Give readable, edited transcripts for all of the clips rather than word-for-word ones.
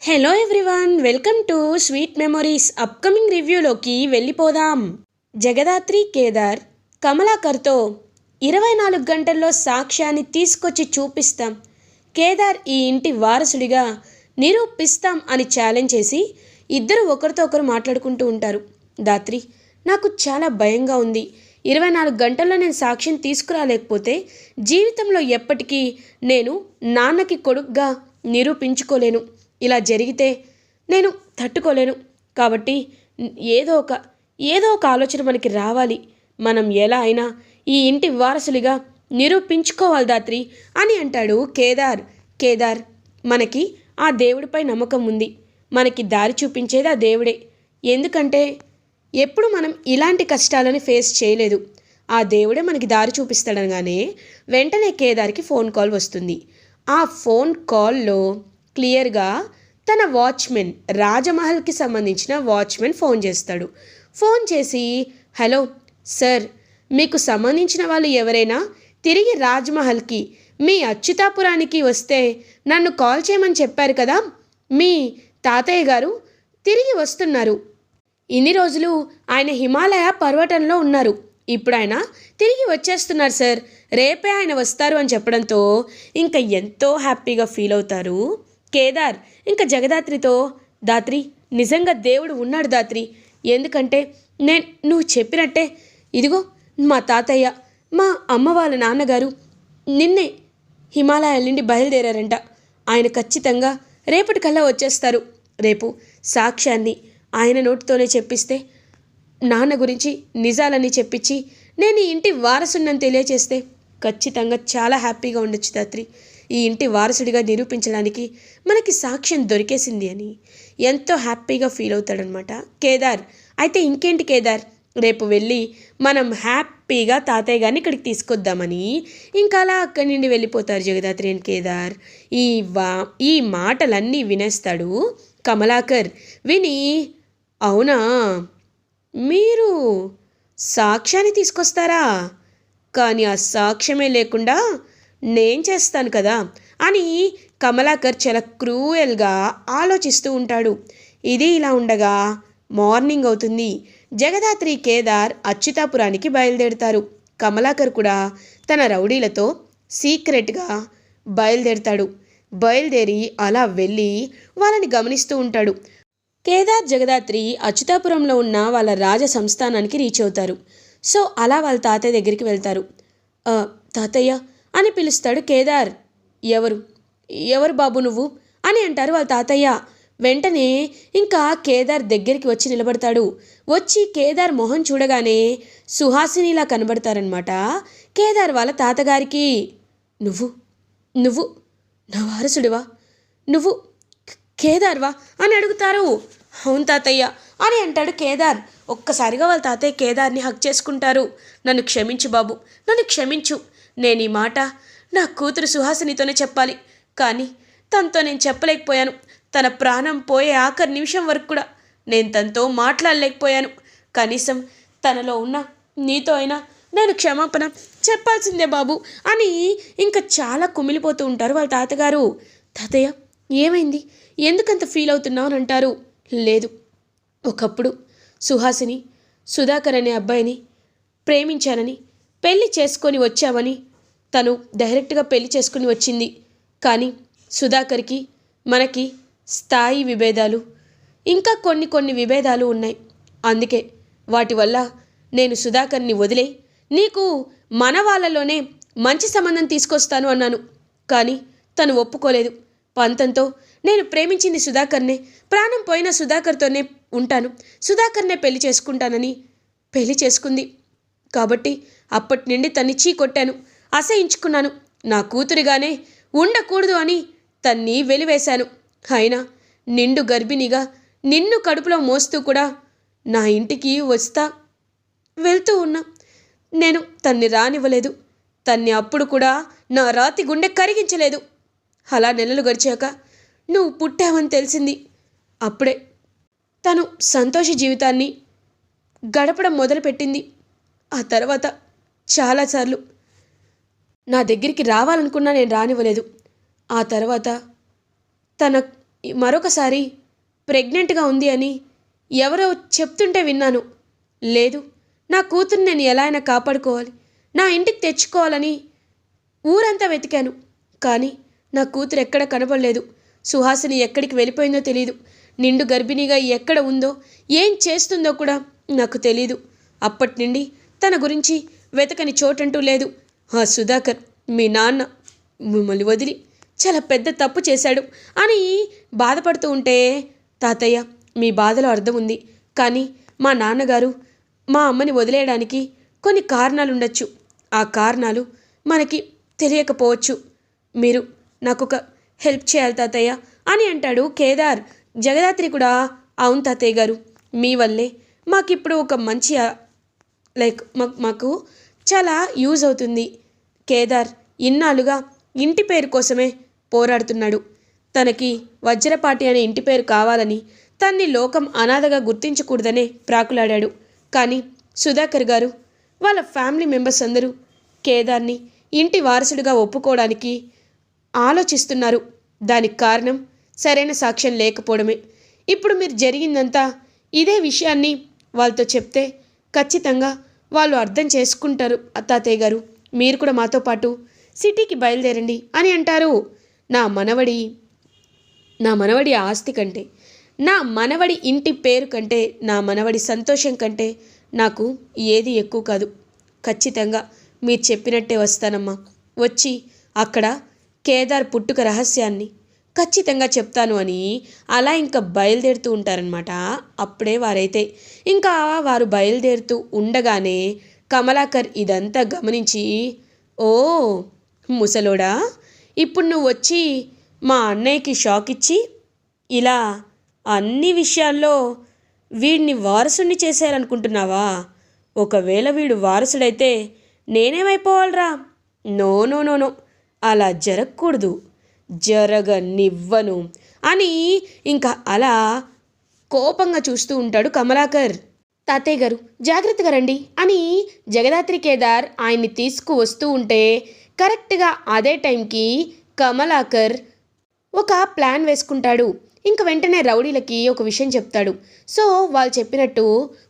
Hello everyone, welcome to sweet memories. Upcoming రివ్యూలోకి వెళ్ళిపోదాం. జగదాత్రి కేదార్ కమలాకర్తో 24 గంటల్లో సాక్ష్యాన్ని తీసుకొచ్చి చూపిస్తాం, కేదార్ ఈ ఇంటి వారసుడిగా నిరూపిస్తాం అని ఛాలెంజ్ చేసి ఇద్దరు ఒకరితో ఒకరు మాట్లాడుకుంటూ ఉంటారు. దాత్రి, నాకు చాలా భయంగా ఉంది. 24 గంటల్లో నేను సాక్ష్యం తీసుకురాలేకపోతే జీవితంలో ఎప్పటికీ నేను నాన్నకి కొడుకుగా నిరూపించుకోలేను. ఇలా జరిగితే నేను తట్టుకోలేను. కాబట్టి ఏదో ఒక ఆలోచన మనకి రావాలి. మనం ఎలా అయినా ఈ ఇంటి వారసులుగా నిరూపించుకోవాలి దాత్రి అని అంటాడు కేదార్. కేదార్, మనకి ఆ దేవుడిపై నమ్మకం ఉంది. మనకి దారి చూపించేది ఆ దేవుడే. ఎందుకంటే ఎప్పుడు మనం ఇలాంటి కష్టాలను ఫేస్ చేయలేదు. ఆ దేవుడే మనకి దారి చూపిస్తాడనగానే వెంటనే కేదార్కి ఫోన్ కాల్ వస్తుంది. ఆ ఫోన్ కాల్లో క్లియర్గా తన వాచ్మెన్, రాజమహల్కి సంబంధించిన వాచ్మెన్ ఫోన్ చేస్తాడు. ఫోన్ చేసి, హలో సార్, మీకు సంబంధించిన వాళ్ళు ఎవరైనా తిరిగి రాజ్మహల్కి మీ అచ్యుతాపురానికి వస్తే నన్ను కాల్ చేయమని చెప్పారు కదా. మీ తాతయ్య గారు తిరిగి వస్తున్నారు. ఇన్ని రోజులు ఆయన హిమాలయ పర్వతంలో ఉన్నారు. ఇప్పుడు ఆయన తిరిగి వచ్చేస్తున్నారు సార్. రేపే ఆయన వస్తారు అని చెప్పడంతో ఇంకా ఎంతో హ్యాపీగా ఫీల్ అవుతారు కేదార్. ఇంకా జగదాత్రితో, దాత్రి, నిజంగా దేవుడు ఉన్నాడు దాత్రి. ఎందుకంటే నువ్వు చెప్పినట్టే ఇదిగో మా తాతయ్య, మా అమ్మ వాళ్ళ నాన్నగారు నిన్నే హిమాలయాల నుండి బయలుదేరారంట. ఆయన ఖచ్చితంగా రేపటికల్లా వచ్చేస్తారు. రేపు సాక్ష్యాన్ని ఆయన నోటితోనే చెప్పిస్తే, నాన్న గురించి నిజాలని చెప్పించి నేను ఈ ఇంటి వారసుని తెలియచేస్తే ఖచ్చితంగా చాలా హ్యాపీగా ఉండొచ్చు దాత్రి. ఈ ఇంటి వారసుడిగా నిరూపించడానికి మనకి సాక్ష్యం దొరికేసింది అని ఎంతో హ్యాపీగా ఫీల్ అవుతాడనమాట కేదార్. అయితే ఇంకేంటి కేదార్, రేపు వెళ్ళి మనం హ్యాపీగా తాతయ్య గారిని ఇక్కడికి తీసుకొద్దామని ఇంకా అలా అక్కడి నుండి వెళ్ళిపోతారు జగదాత్రి అండ్ కేదార్. ఈ మాటలన్నీ వినేస్తాడు కమలాకర్. విని, అవునా, మీరు సాక్ష్యాన్ని తీసుకొస్తారా? కానీ ఆ సాక్ష్యమే లేకుండా నేను చేస్తాను కదా అని కమలాకర్ చాలా క్రూయల్గా ఆలోచిస్తూ ఉంటాడు. ఇది ఇలా ఉండగా మార్నింగ్ అవుతుంది. జగదాత్రి, కేదార్ అచ్యుతాపురానికి బయలుదేరుతారు. కమలాకర్ కూడా తన రౌడీలతో సీక్రెట్గా బయలుదేరుతాడు. బయలుదేరి అలా వెళ్ళి వాళ్ళని గమనిస్తూ ఉంటాడు. కేదార్, జగదాత్రి అచ్యుతాపురంలో ఉన్న వాళ్ళ రాజ సంస్థానానికి రీచ్ అవుతారు. సో అలా వాళ్ళ తాతయ్య దగ్గరికి వెళ్తారు. తాతయ్య అని పిలుస్తాడు కేదార్. ఎవరు బాబు నువ్వు అని అంటారు వాళ్ళ తాతయ్య. వెంటనే ఇంకా కేదార్ దగ్గరికి వచ్చి నిలబడతాడు. వచ్చి కేదార్ మొహం చూడగానే సుహాసినిలా కనబడతారనమాట కేదార్ వాళ్ళ తాతగారికి. నువ్వు నా వారసుడివా? నువ్వు కేదార్వా అని అడుగుతారు. అవును తాతయ్య అని అంటాడు కేదార్. ఒక్కసారిగా వాళ్ళ తాతయ్య కేదార్ని హక్ చేసుకుంటారు. నన్ను క్షమించు బాబు, నన్ను క్షమించు. నేను ఈ మాట నా కూతురు సుహాసినితోనే చెప్పాలి, కానీ తనతో నేను చెప్పలేకపోయాను. తన ప్రాణం పోయే ఆఖరి నిమిషం వరకు కూడా నేను తనతో మాట్లాడలేకపోయాను. కనీసం తనలో ఉన్న నీతో అయినా నేను క్షమాపణ చెప్పాల్సిందే బాబు అని ఇంకా చాలా కుమిలిపోతూ ఉంటారు వాళ్ళ తాతగారు. తాతయ్య, ఏమైంది, ఎందుకంత ఫీల్ అవుతున్నావు అని అంటారు. లేదు, ఒకప్పుడు సుహాసిని సుధాకర్ అనే అబ్బాయిని ప్రేమించానని, పెళ్లి చేసుకొని వచ్చామని తను డైరెక్ట్గా పెళ్లి చేసుకుని వచ్చింది. కానీ సుధాకర్కి మనకి స్థాయి విభేదాలు, ఇంకా కొన్ని విభేదాలు ఉన్నాయి. అందుకే వాటి వల్ల నేను సుధాకర్ని వదిలే నీకు మన వాళ్ళలోనే మంచి సంబంధం తీసుకొస్తాను అన్నాను. కానీ తను ఒప్పుకోలేదు. పంతంతో నేను ప్రేమించింది సుధాకర్నే, ప్రాణం పోయిన సుధాకర్తోనే ఉంటాను, సుధాకర్నే పెళ్లి చేసుకుంటానని పెళ్లి చేసుకుంది. కాబట్టి అప్పటి నుండి తన్ని చీకొట్టాను, అసహించుకున్నాను. నా కూతురిగానే ఉండకూడదు అని తన్ని వెలివేశాను. అయినా నిండు గర్భిణిగా నిన్ను కడుపులో మోస్తూ కూడా నా ఇంటికి వెళ్తూ ఉన్నా. నేను తన్ని రానివ్వలేదు. తన్ని అప్పుడు కూడా నా రాతి గుండె కరిగించలేదు. అలా నెలలు గడిచాక నువ్వు పుట్టావని తెలిసింది. అప్పుడే తను సంతోష జీవితాన్ని గడపడం మొదలుపెట్టింది. ఆ తర్వాత చాలాసార్లు నా దగ్గరికి రావాలనుకున్నా నేను రానివ్వలేదు. ఆ తర్వాత మరొకసారి ప్రెగ్నెంట్గా ఉంది అని ఎవరో చెప్తుంటే విన్నాను. లేదు, నా కూతుర్ని నేను ఎలా అయినా కాపాడుకోవాలి, నా ఇంటికి తెచ్చుకోవాలని ఊరంతా వెతికాను. కానీ నా కూతురు ఎక్కడ కనపడలేదు. సుహాసిని ఎక్కడికి వెళ్ళిపోయిందో తెలీదు. నిండు గర్భిణిగా ఎక్కడ ఉందో, ఏం చేస్తుందో కూడా నాకు తెలీదు. అప్పటి నుండి తన గురించి వెతకని చోటంటూ లేదు. ఆ సుధాకర్ మీ నాన్న మిమ్మల్ని వదిలి చాలా పెద్ద తప్పు చేశాడు అని బాధపడుతూ ఉంటే, తాతయ్య మీ బాధలో అర్థం ఉంది. కానీ మా నాన్నగారు మా అమ్మని వదిలేయడానికి కొన్ని కారణాలు ఉండొచ్చు. ఆ కారణాలు మనకి తెలియకపోవచ్చు. మీరు నాకొక హెల్ప్ చేయాలి తాతయ్య అని అంటాడు కేదార్. జగదాత్రి కూడా అవును తాతయ్య గారు, మీ వల్లే మాకిప్పుడు ఒక మంచి మాకు చాలా యూజ్ అవుతుంది. కేదార్ ఇన్నాళ్ళుగా ఇంటి పేరు కోసమే పోరాడుతున్నాడు. తనకి వజ్రపాటి అనే ఇంటి పేరు కావాలని, తన్ని లోకం అనాథగా గుర్తించకూడదనే ప్రాకులాడాడు. కానీ సుధాకర్ గారు వాళ్ళ ఫ్యామిలీ మెంబర్స్ అందరూ కేదార్ని ఇంటి వారసుడిగా ఒప్పుకోవడానికి ఆలోచిస్తున్నారు. దానికి కారణం సరైన సాక్ష్యం లేకపోవడమే. ఇప్పుడు మీరు జరిగిందంతా ఇదే విషయాన్ని వాళ్ళతో చెప్తే ఖచ్చితంగా వాళ్ళు అర్థం చేసుకుంటారు. తాతయ్య గారు, మీరు కూడా మాతో పాటు సిటీకి బయలుదేరండి అని అంటారు. నా మనవడి ఆస్తి కంటే, నా మనవడి ఇంటి పేరు కంటే, నా మనవడి సంతోషం కంటే నాకు ఏది ఎక్కువ కాదు. ఖచ్చితంగా మీరు చెప్పినట్టే వస్తానమ్మా. వచ్చి అక్కడ కేదార్ పుట్టుక రహస్యాన్ని ఖచ్చితంగా చెప్తాను అని అలా ఇంకా బయలుదేరుతూ ఉంటారనమాట. అప్పుడే వారు బయలుదేరుతూ ఉండగానే కమలాకర్ ఇదంతా గమనించి, ఓ ముసలోడా, ఇప్పుడు నువ్వు వచ్చి మా అన్నయ్యకి షాక్ ఇచ్చి ఇలా అన్ని విషయాల్లో వీడిని వారసుని చేశారనుకుంటున్నావా? ఒకవేళ వీడు వారసుడైతే నేనేమైపోవాలరా? నో నో నో నో, అలా జరగకూడదు, జరగనివ్వను అని ఇంకా అలా కోపంగా చూస్తూ ఉంటాడు కమలాకర్. తాతయ్య గారు జాగ్రత్తగా రండి అని జగదాత్రి కేదార్ ఆయన్ని తీసుకువస్తూ ఉంటే కరెక్ట్గా అదే టైంకి కమలాకర్ ఒక ప్లాన్ వేసుకుంటాడు. ఇంక వెంటనే రౌడీలకి ఒక విషయం చెప్తాడు. సో వాళ్ళు చెప్పినట్టు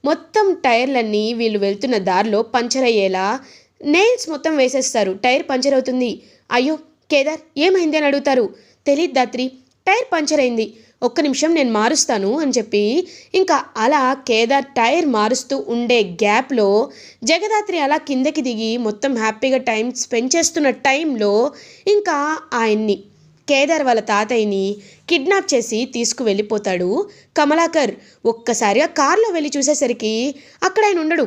మొత్తం టైర్లన్నీ వీళ్ళు వెళ్తున్న దారిలో పంచర్ అయ్యేలా నెయిల్స్ మొత్తం వేసేస్తారు. టైర్ పంచర్ అవుతుంది. అయ్యో కేదార్ ఏమైంది అని అడుగుతారు. తెలీదు దాత్రి, టైర్ పంచర్ అయింది, ఒక్క నిమిషం నేను మారుస్తాను అని చెప్పి ఇంకా అలా కేదార్ టైర్ మారుస్తూ ఉండే గ్యాప్లో జగదాత్రి అలా కిందకి దిగి మొత్తం హ్యాపీగా టైం స్పెండ్ చేస్తున్న టైంలో ఇంకా ఆయన్ని కేదార్ వాళ్ళ తాతయ్యని కిడ్నాప్ చేసి తీసుకువెళ్ళిపోతాడు కమలాకర్. ఒక్కసారిగా కారులో వెళ్ళి చూసేసరికి అక్కడ ఆయన ఉండడు.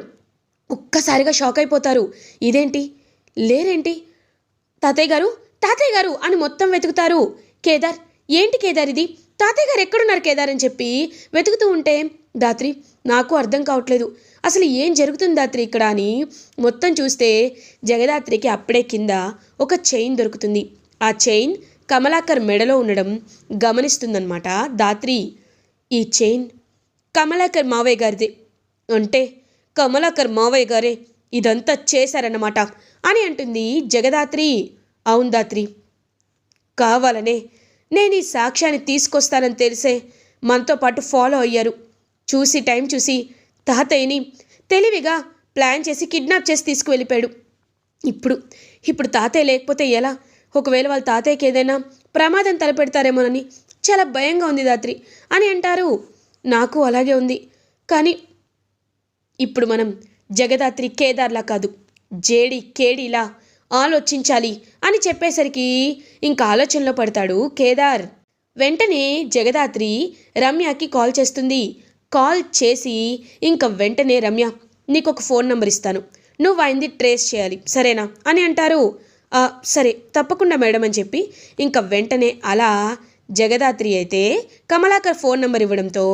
ఒక్కసారిగా షాక్ అయిపోతారు. ఇదేంటి, లేరేంటి, తాతయ్య గారు అని మొత్తం వెతుకుతారు. కేదార్, ఏంటి కేదార్ ఇది, తాతయ్య గారు ఎక్కడున్నారు కేదార్ అని చెప్పి వెతుకుతూ ఉంటే, దాత్రి నాకు అర్థం కావట్లేదు, అసలు ఏం జరుగుతుంది దాత్రి ఇక్కడ అని మొత్తం చూస్తే జగదాత్రికి అప్పుడే కింద ఒక చైన్ దొరుకుతుంది. ఆ చైన్ కమలాకర్ మెడలో ఉండడం గమనిస్తుందన్నమాట దాత్రి. ఈ చైన్ కమలాకర్ మావయ్య గారిదే అంటే కమలాకర్ మావయ్య గారే ఇదంతా చేశారన్నమాట అని అంటుంది జగదాత్రి. అవును దాత్రి, కావాలనే నేను ఈ సాక్ష్యాన్ని తీసుకొస్తానని తెలిసే మనతో పాటు ఫాలో అయ్యారు. టైం చూసి తాతయ్యని తెలివిగా ప్లాన్ చేసి కిడ్నాప్ చేసి తీసుకువెళ్ళిపోయాడు. ఇప్పుడు తాతయ్య లేకపోతే ఎలా? ఒకవేళ వాళ్ళ తాతయ్యకి ఏదైనా ప్రమాదం తలపెడతారేమోనని చాలా భయంగా ఉంది దాత్రి అని అంటారు. నాకు అలాగే ఉంది. కానీ ఇప్పుడు మనం జగదాత్రి కేదార్లా కాదు, జేడి కేడీలా ఆలోచించాలి అని చెప్పేసరికి ఇంకా ఆలోచనలో పడతాడు కేదార్. వెంటనే జగదాత్రి రమ్యకి కాల్ చేస్తుంది. కాల్ చేసి ఇంకా వెంటనే, రమ్య నీకు ఒక ఫోన్ నెంబర్ ఇస్తాను, నువ్వు ఆయనది ట్రేస్ చేయాలి సరేనా అని అంటారు. సరే తప్పకుండా మేడం అని చెప్పి ఇంకా వెంటనే అలా జగదాత్రి అయితే కమలాకర్ ఫోన్ నెంబర్ ఇవ్వడంతో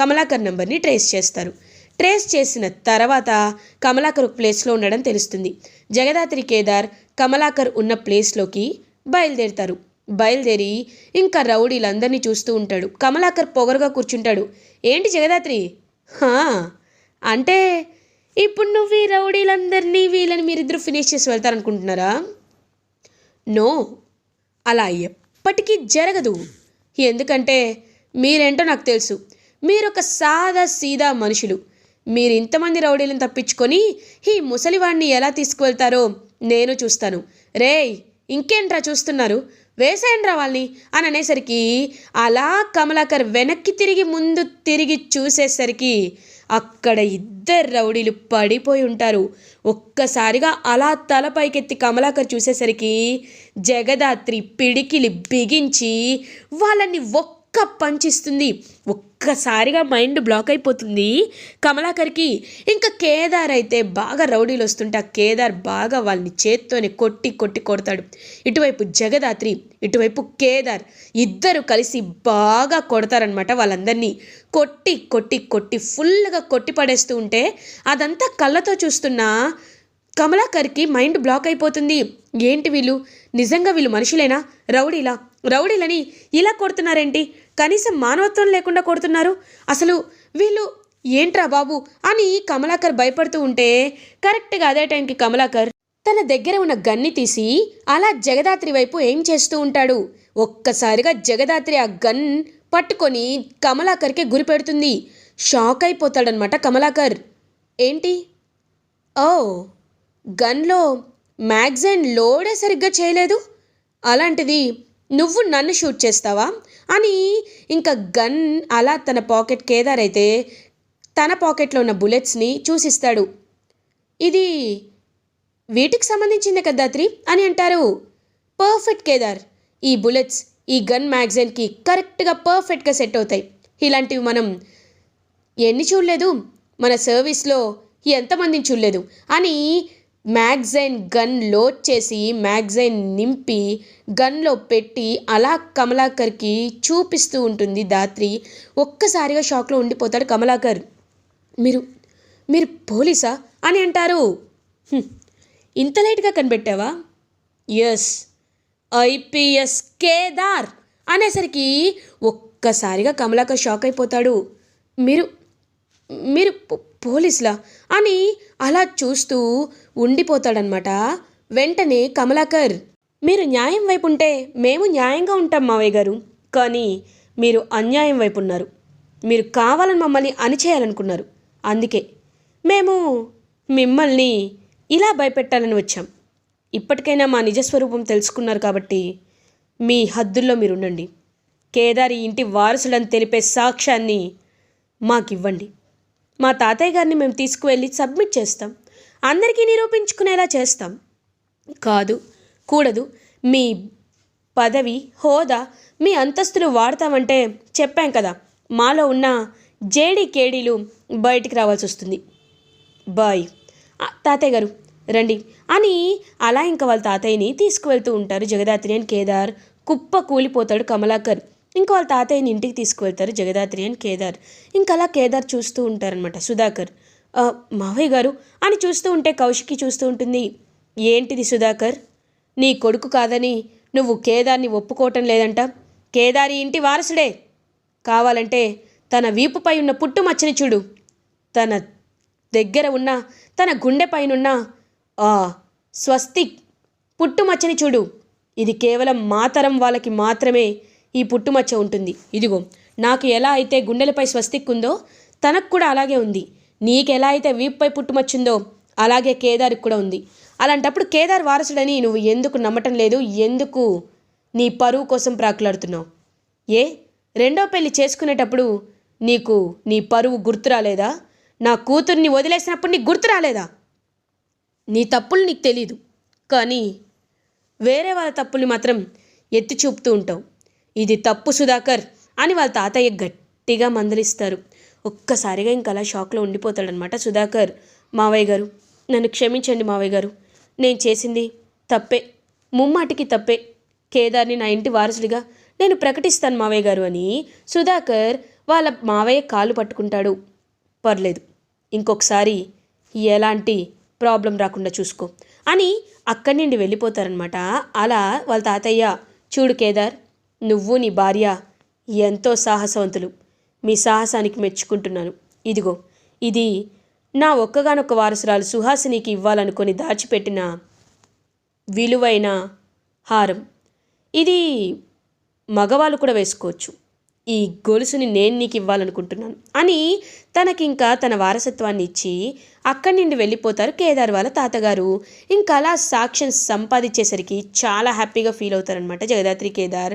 కమలాకర్ నెంబర్ని ట్రేస్ చేస్తారు. ట్రేస్ చేసిన తర్వాత కమలాకర్ ఒక ప్లేస్లో ఉండడం తెలుస్తుంది. జగదాత్రి కేదార్ కమలాకర్ ఉన్న ప్లేస్లోకి బయలుదేరుతారు. బయలుదేరి ఇంకా రౌడీలందరినీ చూస్తూ ఉంటాడు. కమలాకర్ పొగరుగా కూర్చుంటాడు. ఏంటి జగదాత్రి, అంటే ఇప్పుడు నువ్వు ఈ రౌడీలందరినీ వీళ్ళని మీరిద్దరూ ఫినిష్ చేసి వెళ్తారనుకుంటున్నారా? నో, అలా ఎప్పటికీ జరగదు. ఎందుకంటే మీరేంటో నాకు తెలుసు. మీరొక సాదా సీదా మనుషులు. మీరు ఇంతమంది రౌడీలను తప్పించుకొని ఈ ముసలివాణ్ణి ఎలా తీసుకువెళ్తారో నేను చూస్తాను. రేయ్, ఇంకేంట్రా చూస్తున్నారు, వేసేయండ్రా వాళ్ళని అని అనేసరికి అలా కమలాకర్ వెనక్కి తిరిగి ముందు తిరిగి చూసేసరికి అక్కడ ఇద్దరు రౌడీలు పడిపోయి ఉంటారు. ఒక్కసారిగా అలా తల పైకెత్తి కమలాకర్ చూసేసరికి జగదాత్రి పిడికిలి బిగించి వాళ్ళని ఒక్క పంచిస్తుంది. ఒక్కసారిగా మైండ్ బ్లాక్ అయిపోతుంది కమలాకర్కి. ఇంకా కేదార్ అయితే బాగా రౌడీలు వస్తుంటే ఆ కేదార్ బాగా వాళ్ళని చేత్తోనే కొట్టి కొట్టి కొడతాడు. ఇటువైపు జగదాత్రి, ఇటువైపు కేదార్ ఇద్దరు కలిసి బాగా కొడతారనమాట. వాళ్ళందరినీ కొట్టి కొట్టి కొట్టి ఫుల్గా కొట్టి పడేస్తూ ఉంటే అదంతా కళ్ళతో చూస్తున్న కమలాకర్కి మైండ్ బ్లాక్ అయిపోతుంది. ఏంటి వీళ్ళు, నిజంగా వీళ్ళు మనుషులేనా, రౌడీలని ఇలా కొడుతున్నారేంటి, కనీసం మానవత్వం లేకుండా కొడుతున్నారు, అసలు వీళ్ళు ఏంట్రా బాబు అని కమలాకర్ భయపడుతూ ఉంటే కరెక్ట్గా అదే టైంకి కమలాకర్ తన దగ్గర ఉన్న గన్ని తీసి అలా జగదాత్రి వైపు ఏం చేస్తూ ఉంటాడు. ఒక్కసారిగా జగదాత్రి ఆ గన్ పట్టుకొని కమలాకర్కి గురి పెడుతుంది. షాక్ అయిపోతాడనమాట కమలాకర్. ఏంటి, ఓ గన్లో మ్యాగజైన్ లోడే సరిగ్గా చేయలేదు, అలాంటిది నువ్వు నన్ను షూట్ చేస్తావా అని ఇంకా గన్ అలా తన పాకెట్ కేదార్ అయితే తన పాకెట్లో ఉన్న బుల్లెట్స్ని చూసిస్తాడు. ఇది వీటికి సంబంధించిందే కదా దాత్రి అని అంటారు. పర్ఫెక్ట్ కేదార్, ఈ బుల్లెట్స్ ఈ గన్ మ్యాగజైన్కి కరెక్ట్గా పర్ఫెక్ట్గా సెట్ అవుతాయి. ఇలాంటివి మనం ఎన్ని చూడలేదు, మన సర్వీస్లో ఎంతమందిని చూడలేదు అని మ్యాగజైన్ గన్ లోడ్ చేసి మ్యాగజైన్ నింపి గన్లో పెట్టి అలా కమలాకర్కి చూపిస్తూ ఉంటుంది దాత్రి. ఒక్కసారిగా షాక్లో ఉండిపోతాడు కమలాకర్. మీరు పోలీసా అని అంటారు. ఇంత లేట్గా కనిపెట్టావా? ఎస్, ఐపీఎస్ కేదార్ అనేసరికి ఒక్కసారిగా కమలాకర్ షాక్ అయిపోతాడు. మీరు పోలీసులా అని అలా చూస్తూ ఉండిపోతాడనమాట. వెంటనే కమలాకర్, మీరు న్యాయం వైపు ఉంటే మేము న్యాయంగా ఉంటాం మావయ్య గారు, కానీ మీరు అన్యాయం వైపు ఉన్నారు. మీరు కావాలని మమ్మల్ని అణిచేయాలనుకున్నారు. అందుకే మేము మిమ్మల్ని ఇలా భయపెట్టాలని వచ్చాం. ఇప్పటికైనా మా నిజస్వరూపం తెలుసుకున్నారు కాబట్టి మీ హద్దుల్లో మీరు ఉండండి. కేదారి ఇంటి వారసులని తెలిపే సాక్ష్యాన్ని మాకివ్వండి. మా తాతయ్య గారిని మేము తీసుకువెళ్ళి సబ్మిట్ చేస్తాం, అందరికీ నిరూపించుకునేలా చేస్తాం. కూడదు, మీ పదవి, హోదా, మీ అంతస్తులు వాడతామంటే చెప్పాం కదా, మాలో ఉన్న జేడీ కేడీలు బయటికి రావాల్సి వస్తుంది. బాయ్, తాతయ్య గారు రండి అని అలా ఇంకా వాళ్ళ తాతయ్యని తీసుకువెళ్తూ ఉంటారు జగదాత్రి అండ్ కేదార్. కుప్ప కూలిపోతాడు కమలాకర్. ఇంకా వాళ్ళ తాతయ్యని ఇంటికి తీసుకువెళ్తారు జగదాత్రి అండ్ కేదార్. ఇంకా అలా కేదార్ చూస్తూ ఉంటారనమాట. సుధాకర్, మావయ్య గారు అని చూస్తూ ఉంటే కౌశికి చూస్తూ ఉంటుంది. ఏంటిది సుధాకర్, నీ కొడుకు కాదని నువ్వు కేదార్ని ఒప్పుకోవటం లేదంట. కేదారి ఇంటి వారసుడే, కావాలంటే తన వీపుపై ఉన్న పుట్టుమచ్చని చూడు, తన దగ్గర ఉన్న తన గుండెపైనున్న స్వస్తిక్ పుట్టుమచ్చని చూడు. ఇది కేవలం మాతరం వాళ్ళకి మాత్రమే ఈ పుట్టుమచ్చ ఉంటుంది. ఇదిగో, నాకు ఎలా అయితే గుండెలపై స్వస్తిక్ ఉందో తనకు కూడా అలాగే ఉంది. నీకెలా అయితే వీపుపై పుట్టుమచ్చిందో అలాగే కేదార్కి కూడా ఉంది. అలాంటప్పుడు కేదార్ వారసుడని నువ్వు ఎందుకు నమ్మటం లేదు? ఎందుకు నీ పరువు కోసం ప్రాకులాడుతున్నావు? రెండో పెళ్లి చేసుకునేటప్పుడు నీకు నీ పరువు గుర్తు రాలేదా? నా కూతుర్ని వదిలేసినప్పుడు నీకు గుర్తు రాలేదా? నీ తప్పులు నీకు తెలీదు, కానీ వేరే వాళ్ళ తప్పుల్ని మాత్రం ఎత్తి చూపుతూ ఉంటావు. ఇది తప్పు సుధాకర్ అని వాళ్ళ తాతయ్య గట్టిగా మందలిస్తారు. ఒక్కసారిగా ఇంకా అలా షాక్లో ఉండిపోతాడనమాట సుధాకర్. మావయ్య గారు, నన్ను క్షమించండి మావయ్య గారు, నేను చేసింది తప్పే, ముమ్మాటికి తప్పే. కేదార్ని నా ఇంటి వారసుడిగా నేను ప్రకటిస్తాను మావయ్య గారు అని సుధాకర్ వాళ్ళ మావయ్య కాలు పట్టుకుంటాడు. పర్లేదు, ఇంకొకసారి ఎలాంటి ప్రాబ్లం రాకుండా చూసుకో అని అక్కడి నుండి వెళ్ళిపోతారనమాట. అలా వాళ్ళ తాతయ్య, చూడు కేదార్, నువ్వు నీ భార్య ఎంతో సాహసవంతులు, మీ సాహసానికి మెచ్చుకుంటున్నాను. ఇదిగో, ఇది నా ఒక్కగానొక్క వారసురాలు సుహాసినికి ఇవ్వాలనుకొని దాచిపెట్టిన విలువైన హారం. ఇది మగవాళ్ళు కూడా వేసుకోవచ్చు, ఈ గొలుసుని నేను నీకు ఇవ్వాలనుకుంటున్నాను అని తనకింకా తన వారసత్వాన్ని ఇచ్చి అక్కడి నుండి వెళ్ళిపోతారు కేదార్ వాళ్ళ తాతగారు. ఇంకా అలా సాక్ష్యం సంపాదించేసరికి చాలా హ్యాపీగా ఫీల్ అవుతారనమాట జగదాత్రి కేదార్.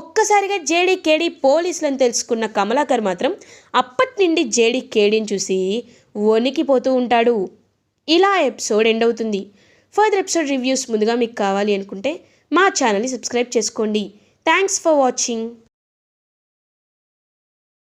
ఒక్కసారిగా జేడీ కేడీ పోలీసులను తెలుసుకున్న కమలాకర్ మాత్రం అప్పటి నుండి జేడీ కేడీని చూసి వణికిపోతూ ఉంటాడు. ఇలా ఎపిసోడ్ ఎండ్ అవుతుంది. ఫర్దర్ ఎపిసోడ్ రివ్యూస్ ముందుగా మీకు కావాలి అనుకుంటే మా ఛానల్ని సబ్స్క్రైబ్ చేసుకోండి. Thanks for watching.